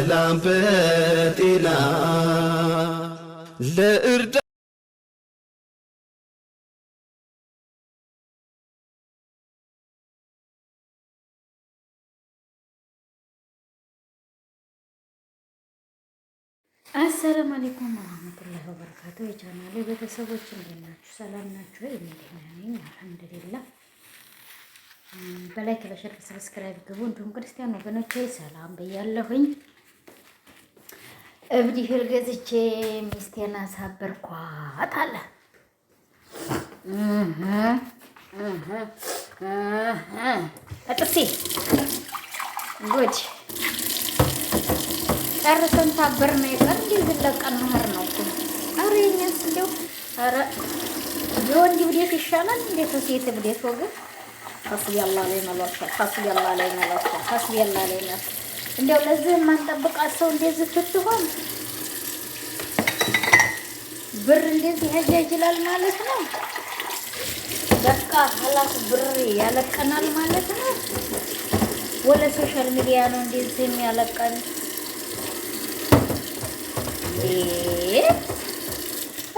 በሰላም በጤና ለእርዳ አሰላሙ አለይኩም ወራህመቱላሂ ወበረካቱ። የቻናሌ ቤተሰቦች እንዴት ናችሁ? ሰላም ናችሁ? እኔ ደህና ነኝ አልሐምዱሊላህ። በላይክ በሸር ሰብስክራይብ ግቡ። እንዲሁም ክርስቲያን ወገኖቼ ሰላም ብያለሁኝ። እብድ እህል ገዝቼ ሚስቴን አሳበርኳት አለ። አጥሲ ጉድ ጨርሰን ታበር ነው የቀር እንዴ ዝለቀን መህር ነው እኮ። አረ የኛስ እንደው አረ የወንድ ብዴት ይሻላል እንዴ ከሴት ብዴት ወገን። ሐስቢያላህ ላይ መላክ ሐስቢያላህ ላይ መላክ ሐስቢያላህ ላይ መላክ። እንደው ለዚህ የማንጠብቃት ሰው እንደዚህ ስትሆን ብር እንደዚህ ያጃጅላል ማለት ነው። በቃ ሀላስ ብር ያለቀናል ማለት ነው። ወለ ሶሻል ሚዲያ ነው እንደዚህ የሚያለቀን።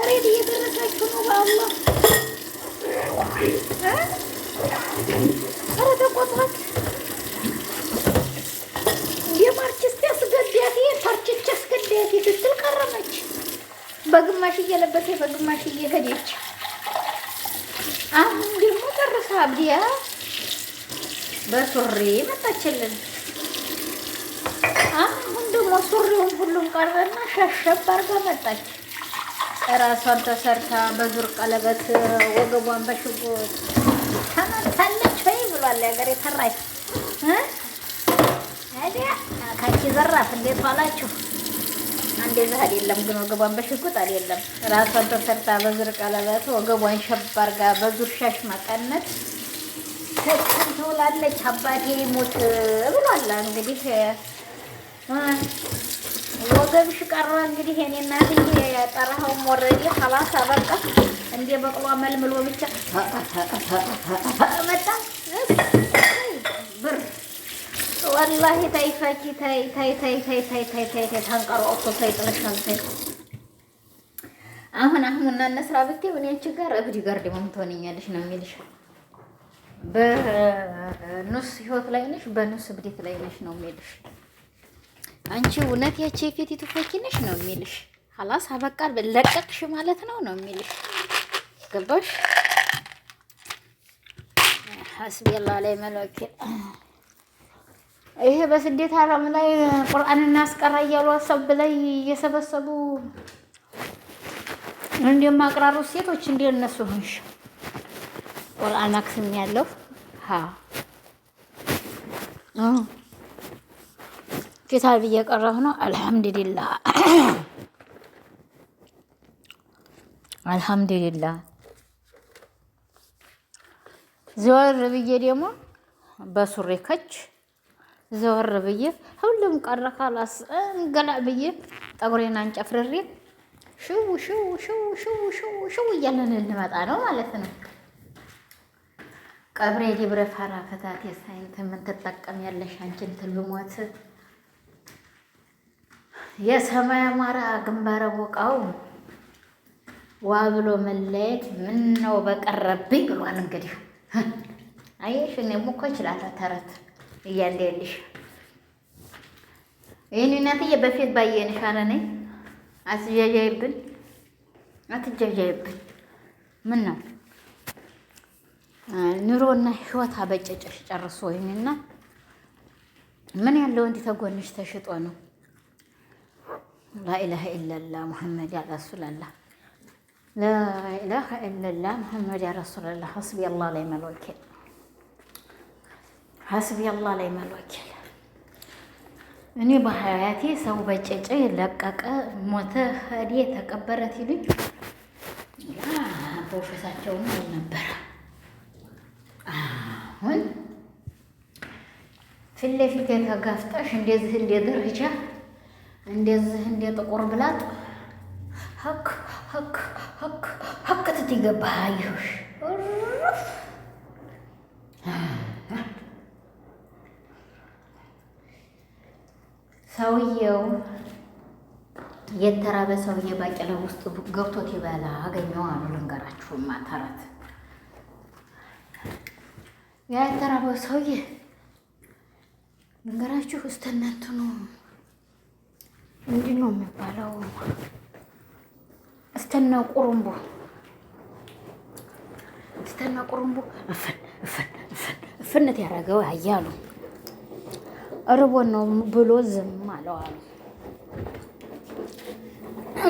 ሬድ እየደረሳችሁ ነው በአላህ። ኧረ ተቆጥሯት የማርችስቲ አስገዳፊ የፓርችች አስገዳፊ ስትል ቀረመች። በግማሽ እየለበሰ በግማሽ እየሄደች አሁን ደግሞ ጨርሳ አብዲያ በሱሪ መጣችልን። አሁን ደግሞ ሱሪውን ሁሉም ቀረና ሸሸብ አድርጋ መጣች። እራሷን ተሰርታ በዙር ቀለበት ወገቧን በሽጉጥ ተመታለች ወይ ብሏል ያገሬ ተራች። ታዲያ ካቺ ዘራፍ እንዴት ዋላችሁ? እንደዛ አይደለም ግን ወገቧን በሽጉጥ አይደለም። እራሷን ተሰርታ በዙር ቀለበት ወገቧን ሸብ አድርጋ በዙር ሻሽ መቀነት ትውላለች። አባቴ ሞት ብሏል እንግዲህ ወገብሽ ቀረ እንግዲህ የኔ እናትዬ ጠራኸው ወረዴ ኸላስ አበቃ። እንደ በቅሎ መልምሎ ብቻ መጣ ብር ወላሂ ታይፋኪ ታይ ታንቀሮ ኦቶ ሳይጥለሻል። አሁን እና እነስራ ብትይ እኔ አንቺ ጋር እብድ ጋር ደግሞ ትሆነኛለሽ ነው የሚልሽ። በኑስ ህይወት ላይ ነሽ፣ በኑስ እብዴት ላይ ነሽ ነው የሚልሽ። አንቺ እውነት ያቺ የፊቲቱ ፈኪ ነሽ ነው የሚልሽ። ኸላስ አበቃል ለቀቅሽ ማለት ነው የሚልሽ። ገባሽ? ሐስቢያላህ ላይ መለክ። ይሄ በስደት ዓለም ላይ ቁርአን እናስቀራ እያሉ አሰብ ላይ እየሰበሰቡ እንደማቅራሩ ሴቶች እንደነሱ ሆንሽ። ቁርአን አክስም ያለው ኪታብ እየቀረሁ ነው። አልሐምዱሊላህ አልሐምዱሊላህ። ዘወር ብዬ ደግሞ በሱሬ ከች ዘወር ብዬ ሁሉም ቀረ ካላስ እንገላ ብዬ ጠጉሬን አንጨፍርሬ ሽው ሽው ሽው ሽው ሽው ሽው እያለን እንመጣ ነው ማለት ነው። ቀብሬ ዲብረ ፈራ ፈታት የሳይንት ምን ትጠቀም ያለሽ አንቺን ትልሞት የሰማይ አማራ ግንባረ ቦቃው ዋ ብሎ መለየት ምን ነው በቀረብኝ ብሏል። እንግዲህ አየሽ እኔም እኮ እችላለሁ ተረት እያንዴልሽ ይህን እናትዬ በፊት ባየንሽ አለ ነኝ አትጃጃይብን ምን ነው ኑሮና ህይወት አበጨጨሽ ጨርሶ ይሄንና ምን ያለው እንዲህ ተጎንሽ ተሽጦ ነው። ላኢላሀ ኢለላህ ሙሐመድ ያ ረሱላላህ ላኢላሀ ኢለላህ ሙሐመድ ያ ረሱላላህ። ሐስቢያላህ ላይ መልወኪል ሐስቢያላህ ላይ መልወኪል። እኔ በሀያቴ ሰው በጨጨ ለቀቀ ሞተ ሄደ ተቀበረት ይሉኝ ፕሮፌሳቸውን አልነበረ። አሁን ፊት ለፊት የተጋፍጠሽ እንደዚህ እንደ ደረጃ እንደዚህ እንደ ጥቁር ብላጥ ሀክ ሀክ ሀክ ሀክ ትትገባ ይሁሽ ሰውየው የተራበ ሰውዬ ባቄላ ውስጥ ገብቶት ይበላ አገኘው አሉ። ልንገራችሁማ ተረት ያ የተራበው ሰውዬ ልንገራችሁ እስተናንትኑ ምንድን ነው የሚባለው? እስተና ቁሩምቦ እፍነት ያደረገው አያሉ እርቦን ነው ብሎ ዝም አለው አሉ።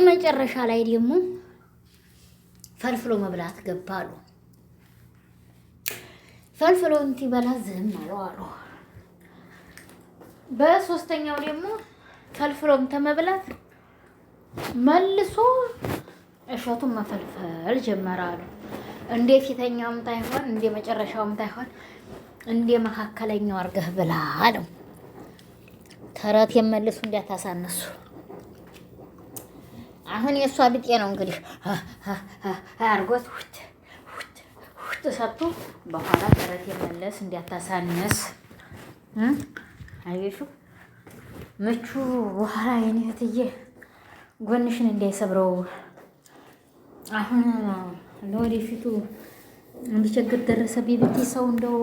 መጨረሻ ላይ ደግሞ ፈልፍሎ መብላት ገባሉ። ፈልፍሎ እንቲበላ ዝም አለው አሉ። በሶስተኛው ደግሞ ፈልፍሎም ተመብላት መልሶ እሸቱን መፈልፈል ጀመራሉ። እንደ ፊተኛውም ታይሆን እንደ መጨረሻውም ታይሆን እንደ መካከለኛው አርገህ ብላ አለው። ተረት የመልሱ እንዲያታሳነሱ። አሁን የእሷ ብጤ ነው እንግዲህ አርጎት ውት ሰጥቶ በኋላ ተረት የመለስ እንዲያታሳነስ አየሹ ምቹ በኋላ የኔ እህትዬ ጎንሽን እንዳይሰብረው አሁን ለወደፊቱ እንዲቸግር ደረሰብኝ ብትይ ሰው እንደው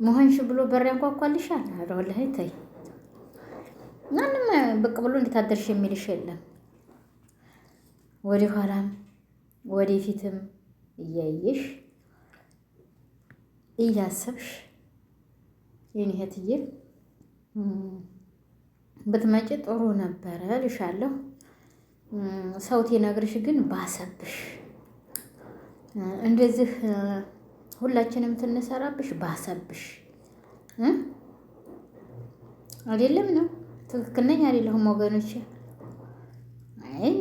መሆንሽ ብሎ በር ያንኳኳልሻል። ወላሂ ተይ ማንም ብቅ ብሎ እንድታደርሽ የሚልሽ የለም። ወደ ኋላም ወደፊትም እያየሽ እያሰብሽ የኔ እህትዬ ብትመጪ ጥሩ ነበረ ልሻለሁ። ሰውቴ ነግርሽ ግን ባሰብሽ። እንደዚህ ሁላችንም ትንሰራብሽ ባሰብሽ አይደለም ነው። ትክክል ነኝ አይደለሁም ወገኖቼ? አይ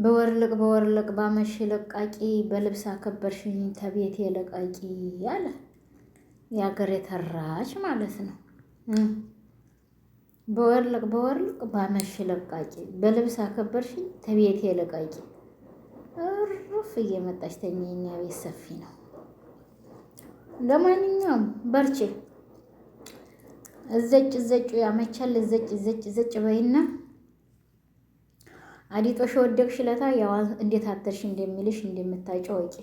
በወርልቅ ባመሽ ለቃቂ በልብስ አከበርሽኝ ተቤቴ ለቃቂ ያለ የአገር የተራች ማለት ነው። በወርልቅ ባመሽ ለቃቂ በልብስ አከበርሽኝ ተቤቴ ለቃቂ። እርፍ እየመጣች ተኛኛ ቤት ሰፊ ነው። ለማንኛውም በርቺ። እዘጭ ያመቻል። እዘጭ በይና አዲጦሽ ወደቅሽ ለታ ያው እንዴት አደርሽ እንደሚልሽ እንደምታውቂው ወቂ።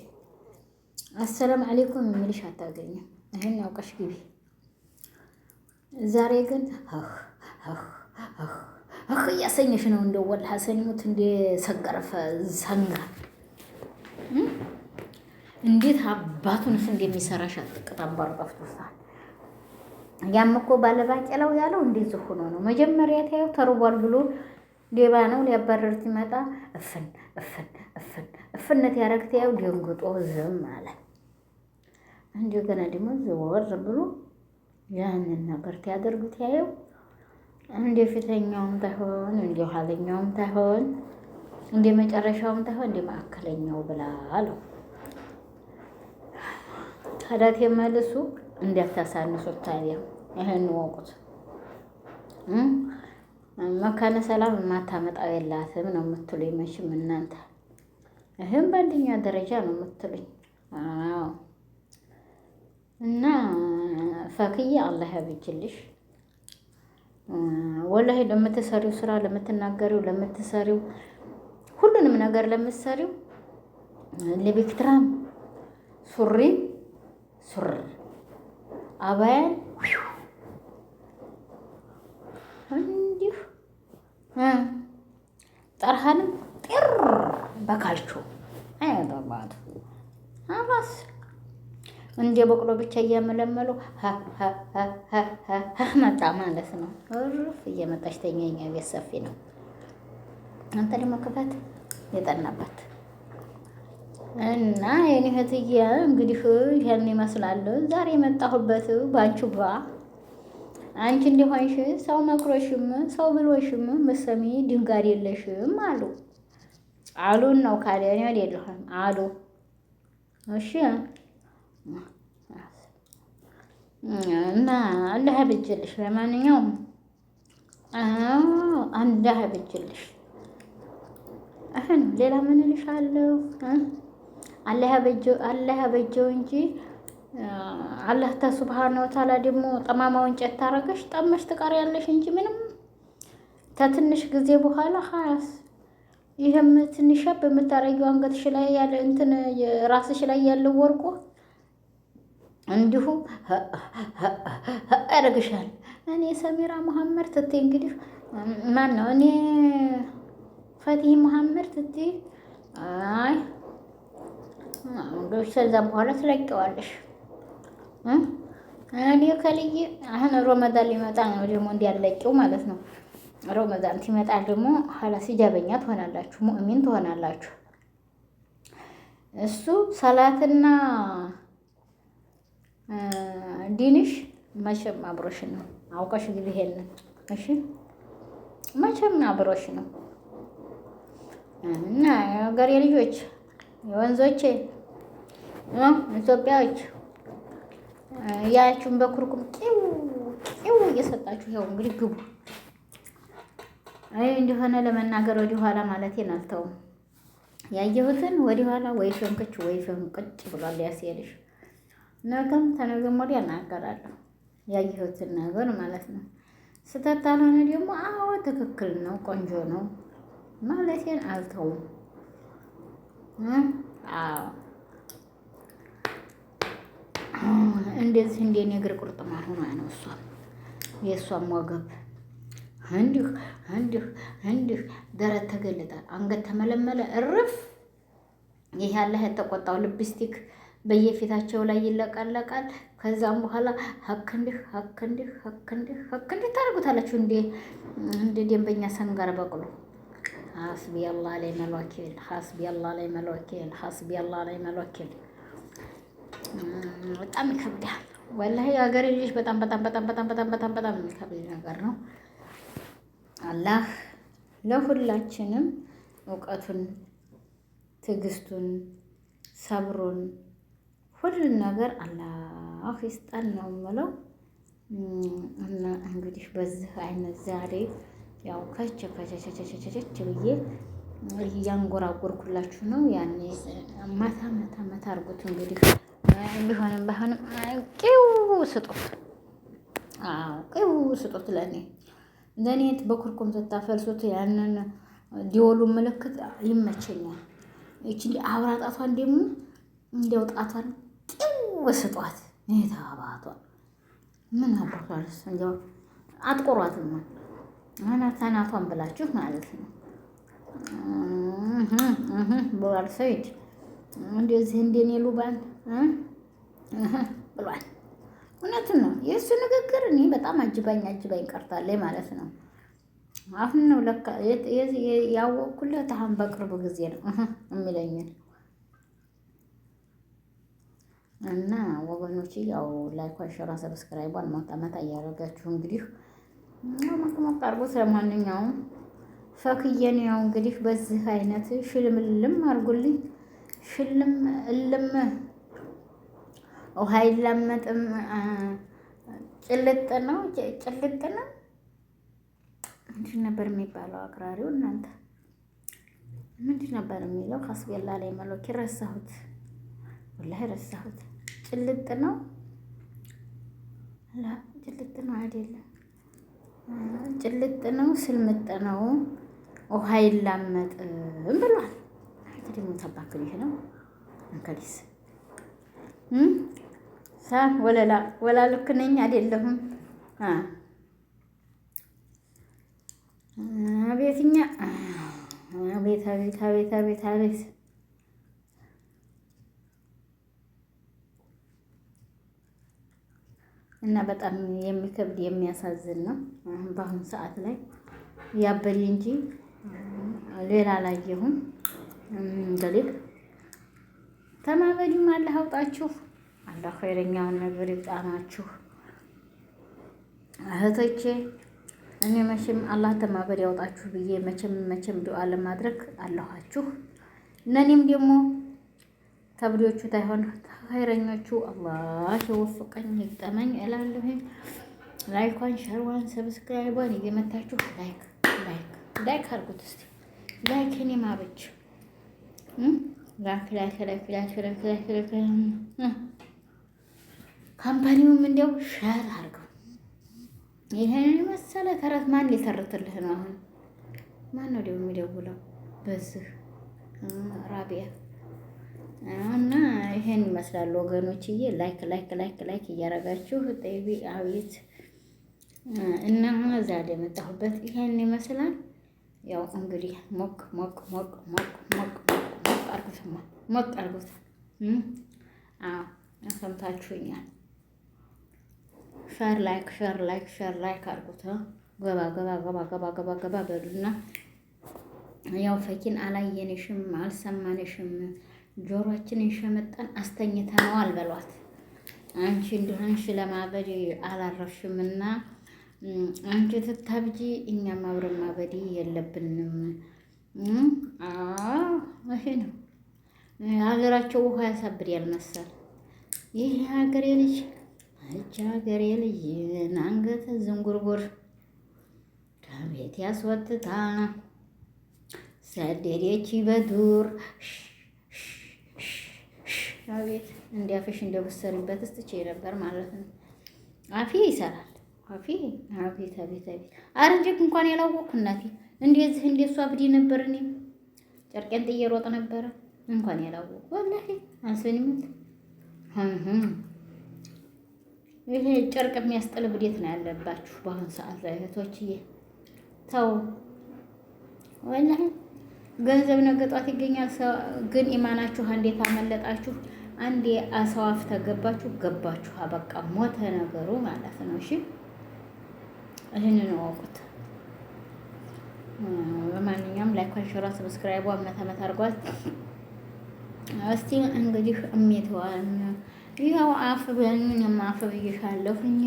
አሰላም አለይኩም የሚልሽ አታገኝም። ይሄን ያውቀሽ ግቢ። ዛሬ ግን እያሰኘሽ ነው። እንደው ወላሂ ሰኝሙት እንደ ሰገረፈ ሰንጋ እንዴት አባቱንስ እንደሚሰራሽ አትቀጣባር ጠፍቶታል። ያም እኮ ባለባቄላው ያለው እንደዚህ ሆኖ ነው። መጀመሪያ ታየው ተርቧል ብሎ ሌባ ነው ሊያባረር ሲመጣ እፍነት ያረግት ያው ደንግጦ ዝም አለ። እንደገና ደግሞ ዘወር ብሎ ያንን ነገር ያደርጉት ያየው እንደ ፊተኛውም ታይሆን እንደ ኋለኛውም ታይሆን እንደ መጨረሻውም ታይሆን እንደ ማዕከለኛው ብላ አለው። ታዳት የመልሱ እንዲያታሳንሱት ታዲያ ይሄን ወቁት። መካነ ሰላም የማታመጣው የላትም ነው የምትሉኝ መቼም እናንተ። ይህም በአንደኛ ደረጃ ነው የምትሉኝ። አዎ እና ፈክዬ አላህ ያብጅልሽ። ወላሂ ለምትሰሪው ስራ፣ ለምትናገሪው፣ ለምትሰሪው ሁሉንም ነገር ለምትሰሪው ለቤክትራም ሱሪ አባያን እንዲሁ ጠርሃንም ጤር በካልቾ አያባባቱ አባስ እንደ በቅሎ ብቻ እያመለመሉ መጣ ማለት ነው። እርፍ እየመጣች ተኛኛ ቤት ሰፊ ነው። አንተ ደግሞ ክፈት የጠናባት እና የኔ እህትዬ እንግዲህ ይሄን ይመስላል ዛሬ የመጣሁበት ባንቺ ጋ። አንቺ እንደሆንሽ ሰው መክሮሽም ሰው ብሎሽም መሰሚ ድንጋር የለሽም አሉን ነው ካዲያ ነው አይደለም አሉ። እሺ እና አላህ ያብጅልሽ። ለማንኛውም አላህ ያብጅልሽ። ሌላ ምን እልሻለሁ? አላህ ያበጀው እንጂ አላህ ሱብሃነሁ ወተዓላ ደግሞ ጠማማውን እንጨት ታረገሽ ጠመሽ ትቀሪያለሽ እንጂ ምንም ከትንሽ ጊዜ በኋላ ሀያስ ይህም ትንሽ በምታረጊው አንገትሽ ላይ ያለ እንትን ራስሽ ላይ ያለው ወርቁ እንዲሁ ያደርግሻል። እኔ ሰሚራ መሐመድ ትትይ እንግዲህ ማን ነው እኔ ፈቲህ መሐመድ ትትይ አይ እንግዲህ ከዛም በኋላ ትለቂዋለሽ። እኔ ከልዬ አሁን ሮመዳን ሊመጣ ነው ደግሞ እንዲያለቂው ማለት ነው። ሮመዳን ሲመጣ ደግሞ ሀላስ ሂጃበኛ ትሆናላችሁ፣ ሙእሚን ትሆናላችሁ። እሱ ሰላትና ዲንሽ መቼም አብሮሽ ነው። አውቀሽ እንግዲህ ይሄንን እሺ፣ መቼም አብሮሽ ነው እና የሀገሬ ልጆች የወንዞቼ ኢትዮጵያዎች ያያችሁን በኩርኩም ቂው እየሰጣችሁ ያው እንግዲህ ግቡ። አይ እንደሆነ ለመናገር ወዲህ ኋላ ማለቴን አልተውም። ያየሁትን ወዲህ ኋላ ወይ ፈንክች ወይ ፈንቅጭ ብሏል ያስየልሽ። ነገም ተነገም ወዲያ እናገራለሁ ያየሁትን ነገር ማለት ነው። ስህተት ካልሆነ ደግሞ አዎ ትክክል ነው ቆንጆ ነው ማለቴን አልተውም። አዎ እንደዚህ እንደኔ እግር ቁርጥማት ሆኖ ነው እሷም የእሷም ወገብ እንዲህ ደረት ተገለጠ፣ አንገት ተመለመለ፣ እርፍ። ይህ ያለህ የተቆጣው ልብስቲክ በየፊታቸው ላይ ይለቃለቃል። ከዛም በኋላ ሀክ እንዲህ ታደርጉታላችሁ እንደ ደንበኛ ሰንጋር በቅሎ። ሐስቢ አላህ ላይ መልወኪል፣ ሐስቢ አላህ ላይ መልወኪል፣ ሐስቢ አላህ ላይ መልወኪል። በጣም ይከብዳል ወላሂ የሀገሬ ልጆች፣ በጣም የሚከብድ ነገር ነው። አላህ ለሁላችንም እውቀቱን፣ ትዕግስቱን፣ ሰብሩን ሁሉን ነገር አላህ ይስጠን ነው የምለው። እና እንግዲህ በዚህ አይነት ዛሬ ያው ከቸቸቸቸቸቸች ብዬ እያንጎራጎርኩላችሁ ነው። ያኔ መታ አድርጉት እንግዲህ ቢሆንም ባይሆንም ቂው ስጡት። ቂው ስጡት። ለእኔ በኩርኩም ስታፈልሱት ያንን ዲወሉ ምልክት ይመቸኛል። ይቺ አብራ ጣቷን ደግሞ እንዲያው ጣቷን ቂው ስጧት። ታባቷን ምን አባቷልስ እንዲያው አጥቆሯትም ነው አናቷን ብላችሁ ማለት ነው። ብሏል ሰይድ እንደዚህ እንደኔ ሉባን ብሏል። እውነቱን ነው። የእሱ ንግግር እኔ በጣም አጅባኝ ቀርታለች ማለት ነው። አሁን ነው ለካ ያወቅኩለት አሁን በቅርብ ጊዜ ነው የሚለኝን እና ወገኖች ያው ላይኳን ሸራ ሰብስክራይቧን ማጣመጣ እያደረጋችሁ እንግዲህ መቅመቅ አድርጎ ስለማንኛውም ፈክየን ያው እንግዲህ በዚህ አይነት ሽልምልም አድርጉልኝ። ሽልም እልም ውሃ ይላመጥም ጭልጥ ነው። ምንድን ነበር የሚባለው? አቅራሪው እናንተ ምንድን ነበር የሚለው? ሐስቢያላህ ላይ መሎክ ረሳሁት፣ ወላሂ ረሳሁት። ጭልጥ ነው ጭልጥ ነው አይደለም፣ ጭልጥ ነው ስልምጥ ነው ውሃ ይላመጥም ብሏል። ደግሞ ተባክል ይሄ ነው እንከዲስ ወላ ልክ ነኝ አይደለሁም? አቤትኛ አቤት እና በጣም የሚከብድ የሚያሳዝን ነው። በአሁኑ ሰዓት ላይ ያበል እንጂ ሌላ አላየሁም። እንግዲህ ተማበዲም አላህ አውጣችሁ፣ አላህ ኸይረኛውን ነገር ይጣናችሁ እህቶቼ። እኔ መቼም አላህ ተማበድ ያውጣችሁ ብዬ መቼም ዱዓ ለማድረግ አለኋችሁ። እነኔም ደግሞ ተብዶቹ ታይሆን ኸይረኞቹ አላህ ይወፍቀኝ ይግጠመኝ እላለሁ። ላይኳን ሸርዋን ሰብስክራይቧን እየመታችሁ ላይክ አድርጉት እስቲ። ላይክ እኔ ማበች ላይክ ካምፓኒውም እንዲያው ሸር አድርገው። ይሄን መሰለ ተረት ማን ሊተርትልህ ነው? አሁን ማን ነው ደግሞ የሚደውለው? በዚህ ራቢያ እና ይሄን ይመስላል ወገኖችዬ። ላይክ ላይክ ላይክ ላይክ እያረጋችሁ ጠይቢ አቤት እና እዛ የመጣሁበት ይሄን ይመስላል። ያው እንግዲህ ሞቅ ሞቅ ሞቅ ሞቅ ሞቅ ሞቅ አርጉት ሞቅ አርጉት። አዎ ሰምታችሁኛል። ሸር ላይክ ሸር ላይክ ሸር ላይክ አርጉት። ገባ ገባ ገባ ገባ ገባ ገባ በሉና ያው ፈኪን አላየንሽም አልሰማንሽም ጆሮአችንን ሸመጣን አስተኝተነዋል በሏት። አንቺ እንደሆንሽ ለማበድ አላረፍሽምና አንቺ ትታብጂ እኛም አብረን ማበድ የለብንም። ይሄ ነው ሀገራቸው ውሃ ያሳብድ ያልመሰል ይህ ሀገሬ ልጅ እጅ ሀገሬ ልጅ አንገተ ዝንጉርጉር ከቤት ያስወጥታ ሰደደች በዱር። አቤት እንዲያፍሽ እንደበሰሪበት እስጥቼ ነበር ማለት ነው። አፌ ይሰራል አፌ። አቤት አቤት አቤት። አረንጀክ እንኳን ያላወቅኩ እናቴ እንደዚህ እንደሷ አብዲ ነበር። እኔ ጨርቄን ጥዬ ሮጥ ነበረ እንኳን ያላወቅኩ ወላሂ አንስኒምት ይሄ ጨርቅ የሚያስጥል ብዴት ነው ያለባችሁ በአሁን ሰዓት ላይ እህቶችዬ። ተው ወላሂ ገንዘብ ነገ ጧት ይገኛል። ግን ኢማናችሁ እንዴት አመለጣችሁ? አንዴ አሰዋፍ ተገባችሁ ገባችሁ፣ በቃ ሞተ ነገሩ ማለት ነው። እሺ ይህንን ወቁት። በማንኛውም ላይክ፣ ሸር፣ ሰብስክራይብ አመት አድርጓት። እስቲ እንግዲህ እሜተዋን ያው አፍ በእኔን የማፍ ብዬሻለሁኝ።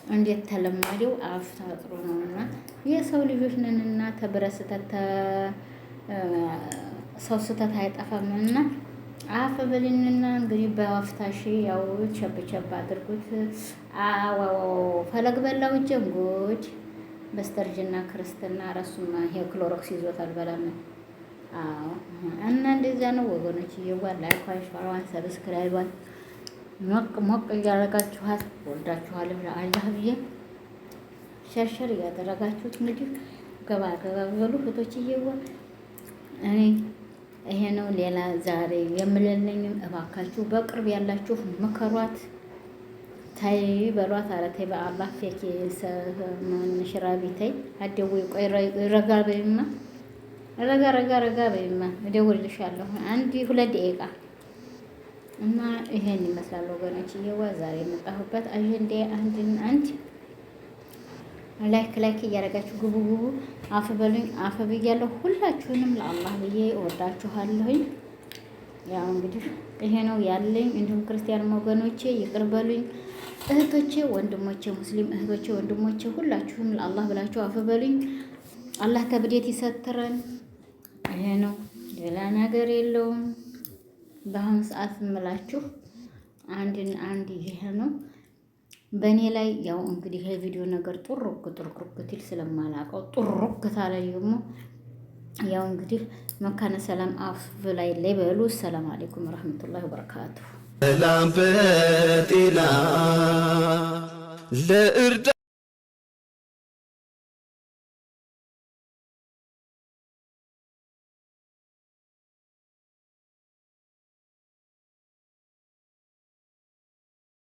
እንዴት ተለመደው አፍ ታጥሮ ነውና የሰው ልጆች ነንና ተብረስተተ ሰው ስተት አይጠፋምና አፍ በልንና እንግዲህ በወፍታሽ ያው ቸብ ቸብ አድርጉት። አዋው ፈለግ በላው ጀንጎች በስተርጅና ክርስትና ረሱማ ይሄ ክሎሮክስ ይዞታል በላምን። አዎ እና እንደዛ ነው ወገኖች። ይዋል ላይክ ሸርዋን ሰብስክራይቧን ሞቅ ሞቅ እያደረጋችኋት ወልዳችኋል። አላህ ብዬ ሸርሸር እያደረጋችሁት እንግዲህ ገባ ገባ በሉ እህቶች ይዋል። እኔ ይሄ ነው ሌላ ዛሬ የምልልኝም እባካችሁ በቅርብ ያላችሁ ምከሯት፣ ታይ በሏት። ኧረ ተይ በአላህ ፌክ ሽራቢ ተይ አደው ቆይ ረጋ በይማ ረጋ ረጋ ረጋ በይማ እደውልልሻለሁ 1-2 ደቂቃ እና ይሄን ይመስላል ወገኖች። ይሄዋ ዛሬ የመጣሁበት አጀንዳ አንድ ላይክ ላይክ እያደረጋችሁ ግቡ ግቡ። አፍ በሉኝ አፍ ብያለሁ። ሁላችሁንም ለአላህ ብዬ እወዳችኋለሁኝ። ያው እንግዲህ ይሄ ነው ያለኝ። እንዲሁም ክርስቲያን ወገኖቼ ይቅር በሉኝ። እህቶቼ ወንድሞቼ፣ ሙስሊም እህቶቼ ወንድሞቼ ሁላችሁም ለአላህ ብላችሁ አፍ በሉኝ። አላህ ከብዴት ይሰትረን። ይሄ ነው ሌላ ነገር የለውም። በአሁኑ ሰዓት የምላችሁ አንድ ይሄ ነው። በእኔ ላይ ያው እንግዲህ የቪዲዮ ነገር ጥሩክ ትል ስለማላውቀው ጥሩክ ታለ ደግሞ ያው እንግዲህ መካነ ሰላም አፍ ላይ በሉ። ሰላም አለይኩም ወራህመቱላሂ ወበረካቱ። ሰላም በጤና ለእርዳ